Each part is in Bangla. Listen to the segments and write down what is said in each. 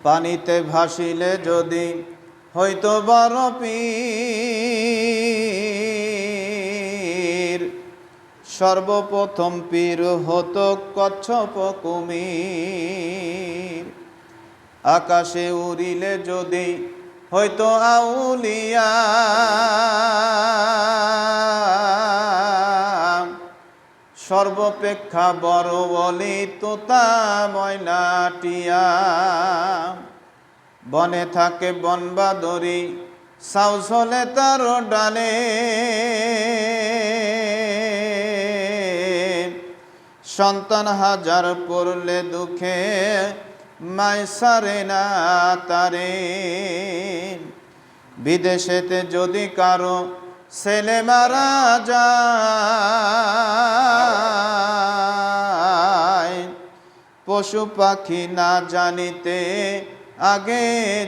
পানিতে ভাসিলে যদি হইতো বড় পীর, সর্বপ্রথম পীর হতো কচ্ছপ কুমির। আকাশে উড়িলে যদি হইতো আউলিয়া, সর্বপেক্ষা বড় বলি তোতা ময়না টিয়া। বনে থাকে বনবাদরি সাউ চলে তার ডালে, সন্তান হাজার পড়লে দুঃখে মায় সারে না তারে। বিদেশেতে যদি কারো ছেলে মারা যায়, পশু পাখি না জানিতে আগে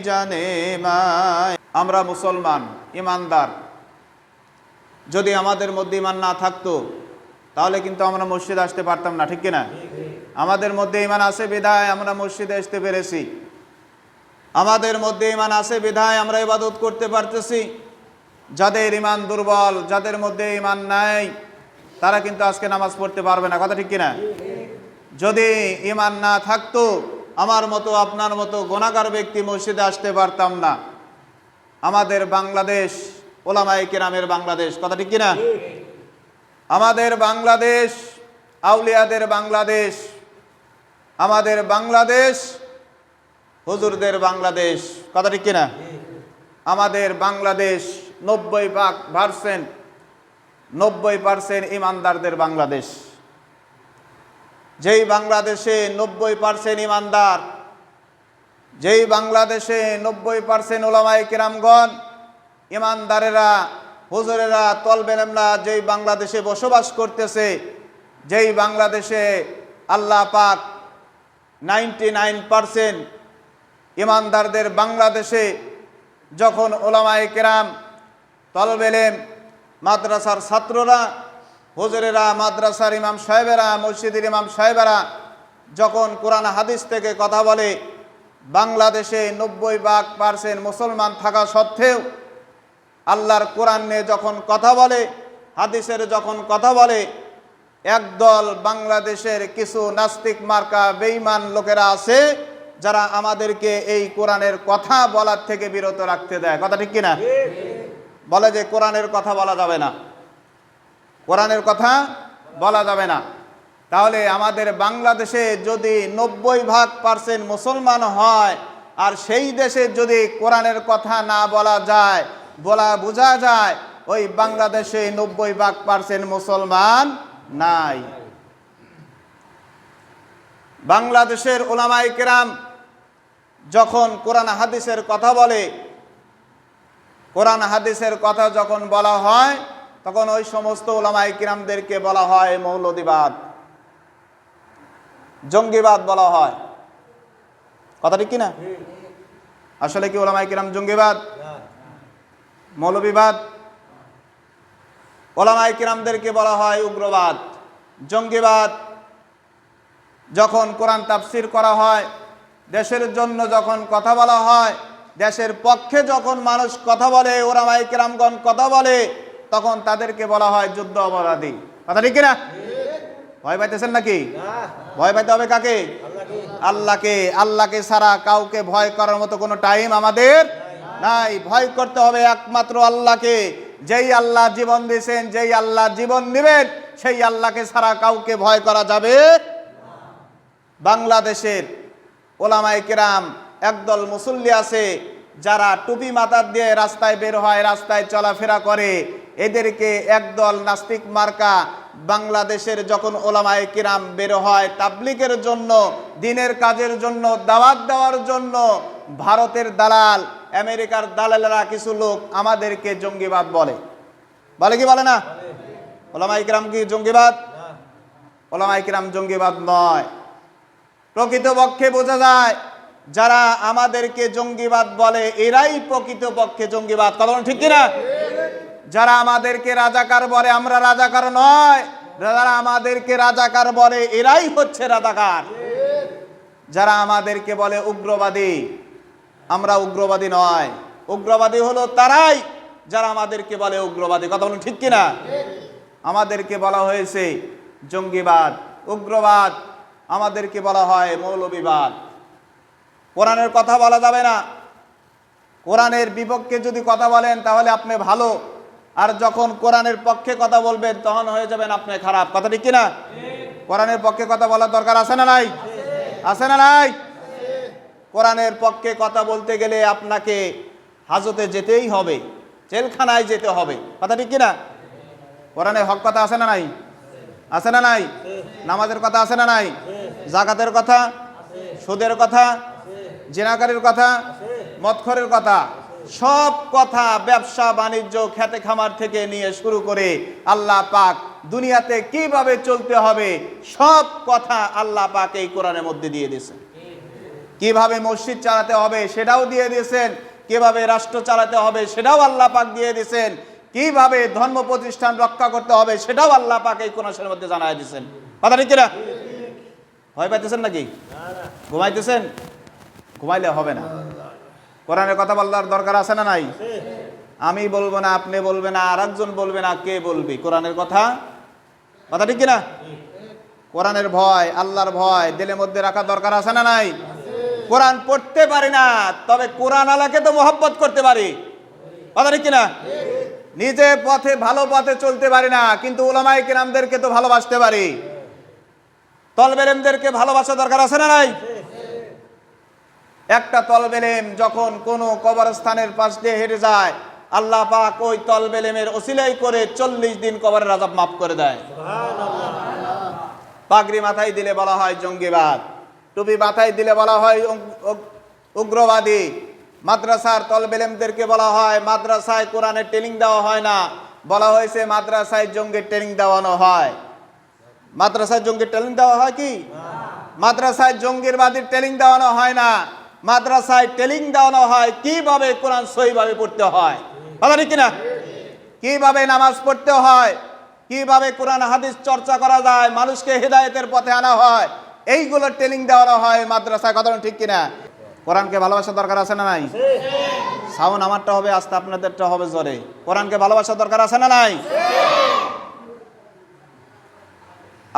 জানে মায়। আমরা মুসলমান ইমানদার, যদি আমাদের মধ্যে ইমান না থাকতো তাহলে কিন্তু আমরা মসজিদে আসতে পারতাম না, ঠিক কিনা? আমাদের মধ্যে ইমান আছে বিধায় আমরা মসজিদে আসতে পেরেছি, আমাদের মধ্যে ইমান আছে বিধায় আমরা ইবাদত করতে পারতেছি। যাদের ইমান দুর্বল, যাদের মধ্যে ইমান নাই, তারা কিন্তু আজকে নামাজ পড়তে পারবে না, কথা ঠিক কিনা? যদি ইমান না থাকতো আমার মতো আপনার মতো গুনাহগার ব্যক্তি মসজিদে আসতে পারতাম না। আমাদের বাংলাদেশ ওলামায়ে কেরামের বাংলাদেশ, কথা ঠিক কিনা? আমাদের বাংলাদেশ আউলিয়াদের বাংলাদেশ, আমাদের বাংলাদেশ হুজুরদের বাংলাদেশ, কথা ঠিক কিনা? আমাদের বাংলাদেশ 90% ইমানদারদের বাংলাদেশ। যেই বাংলাদেশে 90% ইমানদার, যেই বাংলাদেশে 90% ওলামায়ে কেরামগণ ইমানদারেরা হুজুরেরা তলবে না, যেই বাংলাদেশে বসবাস করতেছে, যেই বাংলাদেশে আল্লাহ পাক 99% ইমানদারদের বাংলাদেশে যখন ওলামায়ে কেরাম তলবে ইলম মাদ্রাসার ছাত্ররা হুজুরেরা মাদ্রাসার ইমাম সাহেবেরা মসজিদের ইমাম সাহেবেরা যখন কোরআন হাদিস থেকে কথা বলে, বাংলাদেশে 90% মুসলমান থাকা সত্ত্বেও আল্লাহর কোরআন নিয়ে যখন কথা বলে, হাদিসের যখন কথা বলে, একদল বাংলাদেশের কিছু নাস্তিক মার্কা বেঈমান লোকেরা আছে যারা আমাদেরকে এই কোরআনের কথা বলার থেকে বিরত রাখতে দেয়, কথা ঠিক কিনা? বলে যে কোরআনের কথা বলা যাবে না, কোরআনের কথা বলা যাবে না। তাহলে আমাদের বাংলাদেশে যদি 90% মুসলমান হয় আর সেই দেশে যদি কোরআনের কথা না বলা যায়, বোঝা যায় ওই বাংলাদেশে 90% মুসলমান নাই। বাংলাদেশের ওলামায়ে কেরাম যখন কোরআন হাদিসের কথা বলে, কোরআন হাদিসের কথা যখন বলা হয়, তখন ওই সমস্ত ওলামায়ে কেরামদেরকে বলা হয় মৌলবাদী, জঙ্গিবাদ বলা হয়, কথা ঠিক কিনা? আসলে কি ওলামায়ে কেরাম জঙ্গিবাদ, মৌলবাদ? ওলামায়ে কেরামদেরকে বলা হয় উগ্রবাদ, জঙ্গিবাদ। যখন কোরআন তাফসির করা হয়, দেশের জন্য যখন কথা বলা হয়, দেশের পক্ষে যখন মানুষ কথা বলে, ওলামায়ে কেরামগণ কথা বলে, তখন তাদেরকে বলা হয় যুদ্ধ অপরাধী, কথা ঠিক কিনা? ভয় পাইতেছেন নাকি? ভয় পাইতে হবে কাকে? আল্লাহকে। আল্লাহকে ছাড়া কাউকে ভয় করার মতো কোনো টাইম আমাদের নাই। ভয় করতে হবে একমাত্র আল্লাহকে। যেই আল্লাহ জীবন দিয়েছেন, যেই আল্লাহ জীবন নেবেন, সেই আল্লাহকে ছাড়া কাউকে ভয় করা যাবে। বাংলাদেশের ওলামায়ে কেরাম একদল মুসল্লি আছে যারা টুপি মাথা দিয়ে রাস্তায় বের হয়, রাস্তায় চলাফেরা করে, এদেরকে একদল নাস্তিক মার্কা বাংলাদেশের যখন ওলামায়ে কেরাম বের হয় তাবলীগের জন্য, দ্বীনের কাজের জন্য, দাওয়াত দেওয়ার জন্য, ভারতের দালাল, আমেরিকার দালালেরা কিছু লোক আমাদেরকে জঙ্গিবাদ বলে। বলে কি বলে না? ওলামায়ে কেরাম কি জঙ্গিবাদ? ওলামায়ে কেরাম জঙ্গিবাদ নয়। প্রকৃতপক্ষে বোঝা যায় যারা আমাদেরকে জঙ্গিবাদ বলে এরাই প্রকৃতপক্ষে জঙ্গিবাদ, কথা ঠিক কিনা? যারা আমাদেরকে রাজাকার বলে, আমরা রাজাকার নয়, যারা আমাদেরকে রাজাকার বলে এরাই হচ্ছে রাজাকার। যারা আমাদেরকে বলে উগ্রবাদী, আমরা উগ্রবাদী নয়। উগ্রবাদী হলো তারাই যারা আমাদেরকে বলে উগ্রবাদী। কথা বলুন ঠিক কিনা? আমাদেরকে বলা হয়েছে জঙ্গিবাদ, উগ্রবাদ, আমাদেরকে বলা হয় মৌলবিবাদ। কোরআনের কথা বলা যাবে না। কোরআনের বিপক্ষে যদি কথা বলেন তাহলে আপনি ভালো, আর যখন কোরআনের পক্ষে কথা বলবেন তখন হয়ে যাবেন আপনি খারাপ। কথা ঠিক কিনা? কোরআনের পক্ষে কথা বলার দরকার আছে না নাই? আছে না নাই? কোরআনের পক্ষে কথা বলতে গেলে আপনাকে হাজতে যেতেই হবে, জেলখানায় যেতে হবে। কথা ঠিক কিনা? কোরআনে হক কথা আছে না নাই? আছে না নাই? নামাজের কথা আছে না নাই? জাকাতের কথা, সুদের কথা, জিনাকারীর কথা, মদখোরের কথা, সব কথা, ব্যবসা বাণিজ্য, খেতে খামার থেকে নিয়ে শুরু করে আল্লাহ পাক দুনিয়াতে কিভাবে চলতে হবে সব কথা আল্লাহ পাক এই কোরআনের মধ্যে দিয়ে দিয়েছেন। কিভাবে মসজিদ চালাতে হবে সেটাও দিয়ে দিয়েছেন, কিভাবে রাষ্ট্র চালাতে হবে সেটাও আল্লাহ পাক দিয়ে দিয়েছেন, কিভাবে ধর্ম প্রতিষ্ঠান রক্ষা করতে হবে সেটাও আল্লাহ পাক এই কোরআনের মধ্যে জানাই দিয়েছেন। কথা ঠিক কিনা? ভয় পাইতেছেন নাকি? ঘুমাইতেছেন? ঘুমাইলে হবে না। কোরআনের কথা বলার দরকার আছে না নাই? আমি বলবো না, আপনি বলবে না, আর একজন বলবে না, কে বলবি কোরআনের কথা? কথা ঠিক কিনা? কোরআনের ভয়, আল্লাহর ভয় দিলের মধ্যে রাখা দরকার আছে না নাই? কোরআন পড়তে পারি না, তবে কোরআন আলাকে তো মহব্বত করতে পারি। কথা ঠিক কিনা? নিজে পথে ভালো পথে চলতে পারি না, কিন্তু উলামায়ে কিরামদেরকে তো ভালোবাসতে পারি। তলবে ইলমদেরকে ভালোবাসা দরকার আছে না নাই? একটা তলবে ইলম যখন কোনো কবরস্থানের পাশ দিয়ে হেঁটে যায়, আল্লাহ পাক ওই তলবে ইলমের ওসিলাই করে 40 দিন কবরের আযাব মাফ করে দেয়। পাগড়ি মাথায় দিলে বলা হয় জঙ্গিবাদ, টুপি মাথায় দিলে বলা হয় উগ্রবাদী। মাদ্রাসার তলবে ইলমদেরকে বলা হয় মাদ্রাসায় কোরআনের ট্রেনিং দেওয়া হয় না, বলা হয়েছে মাদ্রাসায় জঙ্গির ট্রেনিং দেওয়ানো হয়। মাদ্রাসায় জঙ্গির ট্রেনিং দেওয়া হয় কি? মাদ্রাসায় জঙ্গিরবাদীর ট্রেনিং দেওয়ানো হয় না, মাদ্রাসায় ট্রেনিং দেওয়ানো হয় কিভাবে কোরআন সহিভাবে পড়তে হয়। কথা ঠিক কিনা? কিভাবে নামাজ পড়তে হয়, কিভাবে কোরআন হাদিস চর্চা করা যায়, মানুষকে হেদায়েতের পথে আনা হয়, এইগুলো ট্রেনিং দেওয়ানো হয় মাদ্রাসায়। কথা ঠিক কিনা? কোরআনকে ভালোবাসার দরকার আছে না নাই? সাউন্ড আমারটা হবে আস্তে, আপনাদেরটা হবে জোরে। কোরআনকে ভালোবাসার দরকার আছে না নাই?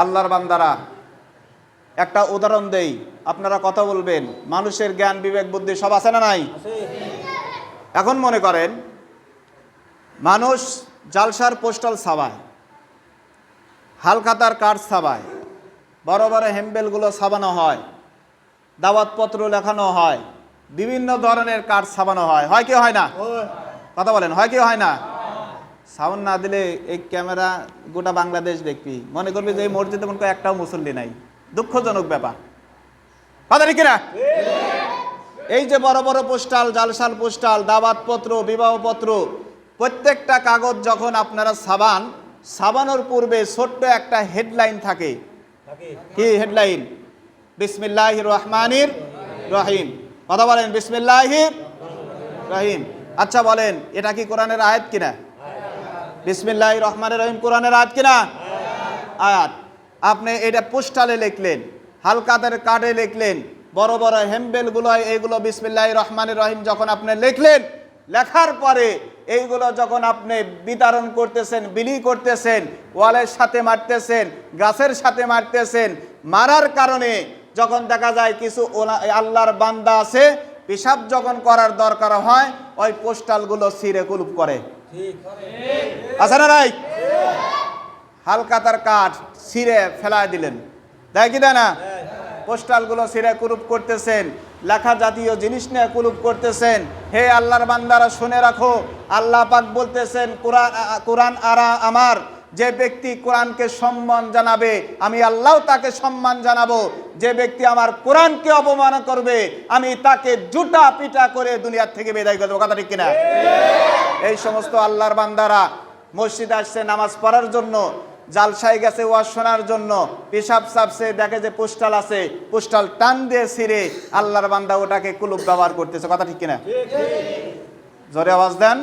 আল্লাহর বান্দারা, একটা উদাহরণ দেই, আপনারা কথা বলবেন। মানুষের জ্ঞান বিবেক বুদ্ধি সব আছে না নাই? এখন মনে করেন মানুষ জালসার পোস্টাল ছাপায়, হালখাতার কার্ড ছাপায়, বড় বড় হ্যাম্বেলগুলো ছাপানো হয়, দাওয়াতপত্র লেখানো হয়, বিভিন্ন ধরনের কার্ড ছাপানো হয়। হয় কি হয় না? কথা বলেন, হয় কি হয় না? সাউন্ড না দিলে এই ক্যামেরা গোটা বাংলাদেশ দেখবি, মনে করবি যে এই মসজিদে মনে করে একটাও মুসল্লি নাই। দুঃখজনক ব্যাপার। কথা ঠিক না? এই যে বড় বড় পোস্টাল, জালসাল পোস্টাল, দাওয়াতপত্র, বিবাহপত্র, প্রত্যেকটা কাগজ যখন আপনারা সাবানোর পূর্বে ছোট্ট একটা হেডলাইন থাকে। কি হেডলাইন? বিসমিল্লাহির রহমানির রহিম। কথা বলেন, বিসমিল্লাহির রহিম। আচ্ছা বলেন, এটা কি কোরআনের আয়াত কিনা? বিসমিল্লাহির রহমানির রহিম কোরআনের আয়াত কিনা? আয়াত। আপনি এটা পোস্টালে লিখলেন, হালকাতের কার্ডে লিখলেন, বড় বড় হ্যাম্বেলগুলো, এইগুলো বিসমিল্লাহির রহমানির রহিম যখন আপনি লিখলেন, লেখার পরে এইগুলো যখন আপনি বিতরণ করতেছেন, বিলি করতেছেন, ওয়ালের সাথে মারতেছেন, গাছের সাথে মারতেছেন, মারার কারণে যখন দেখা যায় কিছু আল্লাহর বান্দা আছে, পেশাব যখন করার দরকার হয়, ওই পোস্টালগুলো ছিঁড়ে কুলুপ করে। আছে না নাই? হালকাতার কাঠ ছিঁড়ে ফেলায় দিলেন, দেয় কি দেয় না? পোস্টালগুলো ছিঁড়ে কুলুপ করতেছেন, লেখা জাতীয় জিনিস নিয়ে কুলুপ করতেছেন। হে আল্লাহর বান্দারা শুনে রাখো, আল্লাহ পাক বলতেছেন কোরআন আমার, যে ব্যক্তি কোরআনকে সম্মান জানাবে আমি আল্লাহ তাকে সম্মান জানাবো, যে ব্যক্তি আমার কোরআনকে অপমান করবে আমি তাকে জুতা পিটা করে দুনিয়ার থেকে বিদায় করে দেবো। কথা ঠিক কিনা? এই সমস্ত আল্লাহর বান্দারা মসজিদে আসছে নামাজ পড়ার জন্য, জালসায় গেছে ওয়াজ শোনার জন্য, পেশাব চাপছে, দেখে যে পোস্টাল আছে, পোস্টাল টান দিয়ে ছিঁড়ে আল্লাহর বান্দা ওটাকে কুলুপ ব্যবহার করতেছে। কথা ঠিক কিনা? জোরে আওয়াজ দেন।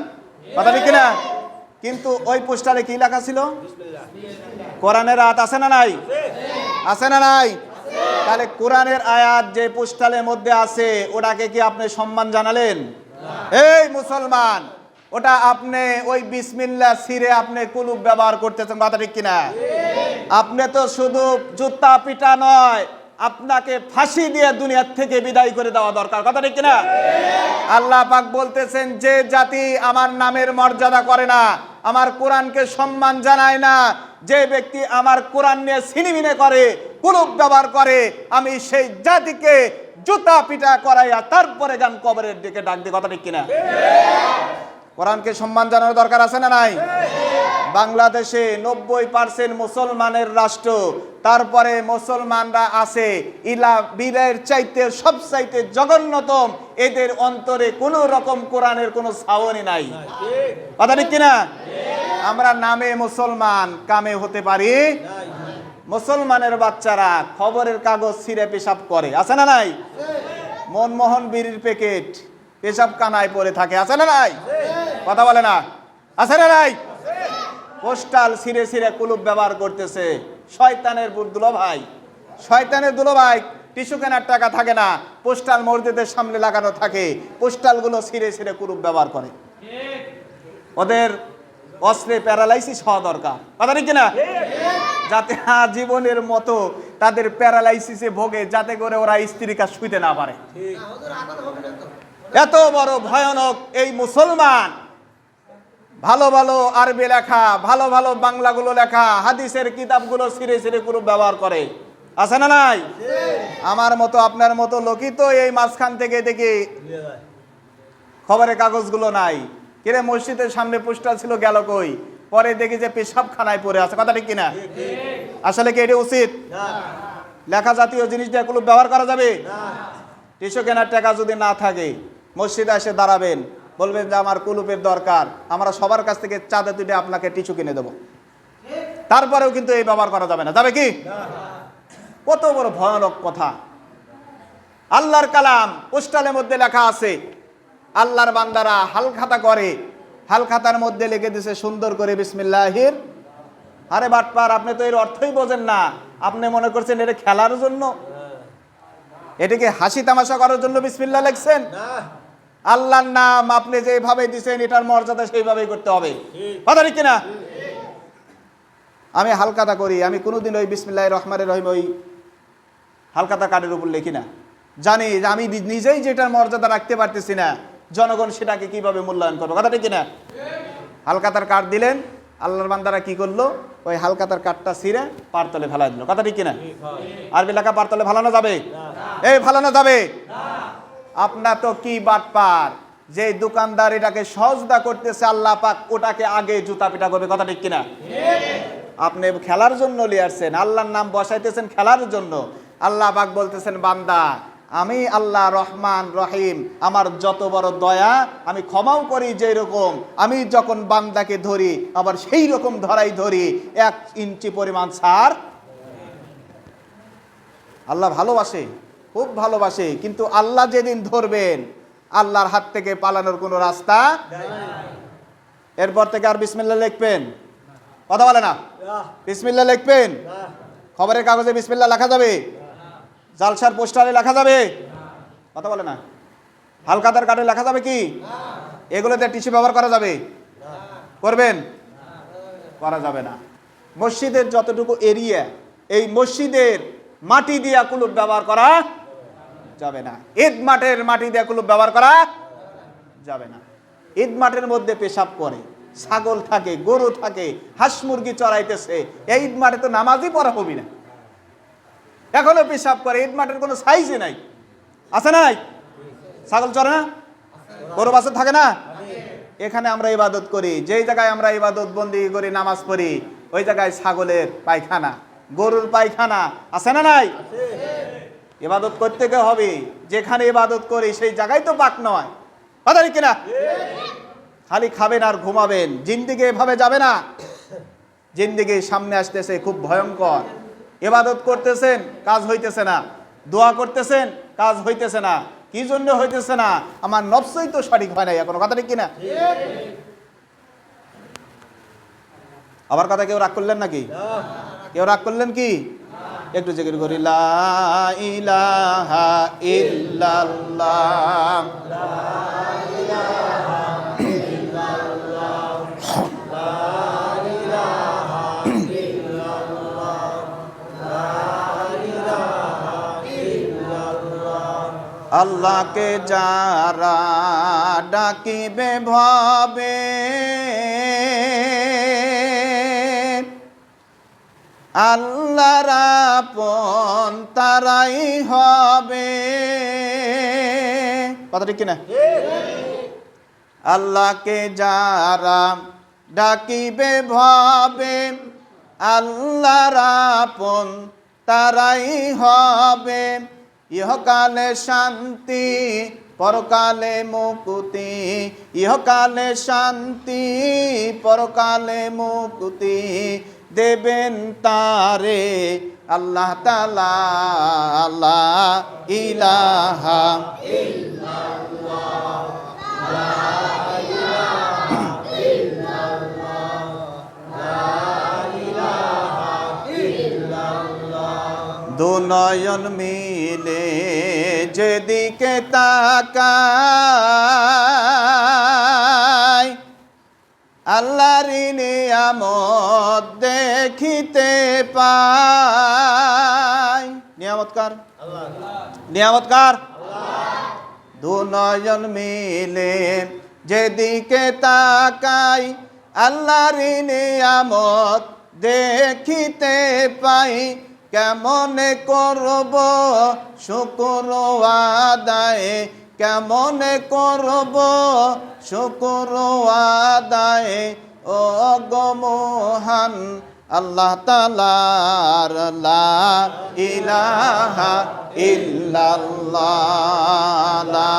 কথা ঠিক কিনা? কিন্তু ওই পোস্টারে কি লেখা ছিল? কোরআনের আয়াত আছে না নাই? আছে না নাই? তাহলে কোরআনের আয়াত যে পোস্টালের মধ্যে আছে ওটাকে কি আপনি সম্মান জানালেন? এই মুসলমান, ওটা আপনি ওই বিসমিল্লাহ ছিঁড়ে আপনি কুলুপ ব্যবহার করতেছেন, কথা ঠিক কিনা? আপনি তো শুধু জুতা পিটা নয়, আপনাকে ফাঁসি দিয়ে দুনিয়ার থেকে বিদায় করে দেওয়া দরকার, কথা ঠিক কিনা? আল্লাহ পাক বলতেছেন, যে জাতি আমার নামের মর্যাদা করে না, আমার কোরআনকে সম্মান জানায় না, যে ব্যক্তি আমার কোরআন নিয়ে ছিনিমিনি করে, কুলুপ ব্যবহার করে, আমি সেই জাতিকে জুতা পিটা করাইয়া তারপরে গান কবরের দিকে ডাক দিই, কথা ঠিক কিনা? কোরআনকে সম্মান জানানোর দরকার আছে না নাই? বাংলাদেশে 90% মুসলমানের রাষ্ট্র, তারপরে মুসলমানরা আছে ইলা বীরের চাইতে সবচাইতে জঘন্যতম, এদের অন্তরে কোনো রকম কোরআনের কোনো ছাউনি নাই, কথা ঠিক কিনা? আমরা নামে মুসলমান, কামে হতে পারি। মুসলমানের বাচ্চারা খবরের কাগজ ছিঁড়ে পেশাব করে, আছে না নাই? মনমোহন বিড়ির প্যাকেট পেশাব কানায় পড়ে থাকে, আছে না নাই? কথা বলে না, আছে না নাই? পোস্টাল ছিঁড়ে ছিঁড়ে কুলুপ ব্যবহার করতেছে। শয়তানের দুলোভাই, শয়তানের দুলোভাই, টিস্যু কেনার টাকা থাকে না, পোস্টাল মসজিদের সামনে লাগানো থাকে, পোস্টালগুলো ছিঁড়ে ছিঁড়ে কুলুপ ব্যবহার করে। ওদের অস্ত্রে প্যারালাইসিস হওয়া দরকার, কথা ঠিক কিনা? যাতে জীবনের মতো তাদের প্যারালাইসিসে ভোগে, যাতে করে ওরা স্ত্রীর কাছে শুইতে না পারে। এত বড় ভয়ানক এই মুসলমান, ভালো ভালো আরবি লেখা, ভালো ভালো বাংলাগুলো লেখা, হাদিসের কিতাবগুলো ছিঁড়ে ছিঁড়ে গ্রুপ ব্যবহার করে, আছে না নাই? আমার মতো আপনার মতো লোকই তো এই মাঝখান থেকে দেখি খবরের কাগজগুলো নাই, কিরে মসজিদের সামনে পোস্টার ছিল, গেল কই? পরে দেখি যে পেশাবখানায় পড়ে আছে, কথা ঠিক কিনা? আসলে কি এটা উচিত? লেখা জাতীয় জিনিস দিয়ে কুলুপ ব্যবহার করা যাবে? টিস্যু কেনার টাকা যদি না থাকে, মসজিদে এসে দাঁড়াবেন, বলবেন যে আমার কুলুপের দরকার, আমরা সবার কাছ থেকে চাঁদা তুলে আপনাকে টিস্যু কিনে দেবো, তারপরেও কিন্তু এই ব্যবহার করা যাবে না, যাবে কি? কত বড় ভয়ানক কথা! আল্লাহর কালাম পোস্টালের মধ্যে লেখা আছে, আল্লাহর বান্দারা হালখাতা করে, হালখাতার মধ্যে লিখে দিছে সুন্দর করে বিসমিল্লাহির। আরে বাটপার, আপনি তো এর অর্থই বোঝেন না, আপনি মনে করছেন এটা খেলার জন্য, এটাকে হাসি তামাশা করার জন্য বিসমিল্লাহ লিখছেন? আল্লাহর নাম আপনি যেভাবে দিছেন, এটার মর্যাদা সেইভাবেই করতে হবে, কথা ঠিক কিনা? আমি হালখাতা করি, আমি কোনোদিন ওই বিসমিল্লাহির রহমানির রহিম ওই হালখাতা কার্ডের উপর লিখি না, জানি যে আমি নিজেই যেটার মর্যাদা রাখতে পারতেছি না, জনগণ সেটাকে কিভাবে মূল্যায়ন করবো, কথা ঠিক কিনা? হালখাতার কার্ড দিলেন, আল্লাহর বান্দারা কি করলো? ওই হালখাতার কার্ডটা ছিঁড়ে পারতলে ফেলা দিল, কথা ঠিক কিনা? আরবি লেখা পারতলে ফেলানো যাবে? এই ফেলানো যাবে? আপনার তো কি বাটপার, যে দোকানদার এটাকে সজদা করতেছে, আল্লাহ পাক ওটাকে আগে জুতা পিটা করবে, কথা ঠিক কিনা? আপনি খেলার জন্য নিয়ে আসছেন, আল্লাহর নাম বসাইতেছেন খেলার জন্য। আল্লাহ পাক বলতেছেন, বান্দা আমি আল্লাহ রহমান রহিম, আমার যত বড় দয়া, আমি ক্ষমাও করি, যেই রকম আমি যখন বান্দাকে ধরি আবার সেই রকম ধরাই ধরি, 1 ইঞ্চি পরিমাণ ছাড়। আল্লাহ ভালোবাসে, খুব ভালোবাসে, কিন্তু আল্লাহ যেদিন ধরবেন, আল্লাহর হাত থেকে পালানোর কোনো রাস্তা। এরপর থেকে আর বিসমিল্লাহ লিখবেন, কথা বলে না? বিসমিল্লাহ লিখবেন? খবরের কাগজে বিসমিল্লাহ লেখা যাবে? জালসার পোস্টারে লেখা যাবে? কথা বলে না? হালখাতার কার্ডে লেখা যাবে কি? এগুলোতে টিস্যু ব্যবহার করা যাবে? করবেন? করা যাবে না। মসজিদের যতটুকু এরিয়া, এই মসজিদের মাটি দিয়ে কুলুপ ব্যবহার করা যাবে না। ঈদ মাঠের মাটি দিয়ে কুলুপ ব্যবহার করা যাবে না। ঈদ মাঠের মধ্যে পেশাব করে, ছাগল থাকে, গরু থাকে, হাঁস মুরগি চড়াইতেছে, এই ঈদ মাঠে তো নামাজই পড়া হবি না, এখনো পেশাব করে। ঈদ মাঠের কোনো সাইজই নাই, আছে নাই? ছাগল চড়ে না, গরু বাছুর থাকে না? এখানে আমরা ইবাদত করি, যেই জায়গায় আমরা ইবাদত বন্দি করি, নামাজ পড়ি, ওই জায়গায় ছাগলের পায়খানা, গরুর পায়খানা, আছে না নাই? ইবাদত করতে হবে, যেখানে ইবাদত করি সেই জায়গায় তো পাক নয়, কথা কিনা? খালি খাবেন আর ঘুমাবেন, জিন্দিগি এভাবে যাবে না। জিন্দিগি সামনে আসতেছে খুব ভয়ঙ্কর। ইবাদত করতেছেন, কাজ হইতেছে না, দোয়া করতেছেন, কাজ হইতেছে না। কি জন্য হইতেছে না? আমার নফসই তো সঠিক হয় নাই এখনো, কথা ঠিক কিনা? আবার কথা কেউ রাগ করলেন নাকি? কেউ রাগ করলেন কি? একটু জিকির করি লা ইলাহা ইল্লাল্লাহ। আল্লাহকে যারা ডাকিবে ভাবে, আল্লাহর আপন তারাই হবে। কথা ঠিক কিনা? আল্লাহকে যারা ডাকিবে ভাবে, আল্লাহর আপন তারাই হবে। ইহকালে শান্তি পরকালে মুক্তি, ইহকালে শান্তি পরকালে মুক্তি দেবেন তারে আল্লাহ তাআলা। লা ইলাহা ইল্লাল্লাহ, লা ইলাহা ইল্লাল্লাহ, লা ইলাহা ইল্লাল্লাহ। দুনয়ন মিলে যেদিকে তাকায়, আল্লাহর নিয়ামত দেখিতে পায়। নিয়ামতকার নিয়ামতকার দুনয়ন মিলে যেদিকে তাকাই, আল্লাহর নিয়ামত দেখিতে পাই। কেমনে করব শুকর আদায়, কেমনে করব শুকর আদায়। ও গো মহান আল্লাহ তাআলার লা ইলাহা ইল্লাল্লাহ, লা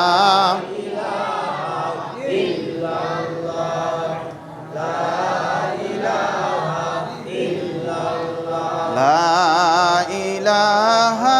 ইলাহা ইল্লাল্লাহ, লা ইলাহা ইল্লাল্লাহ, লা ইলাহা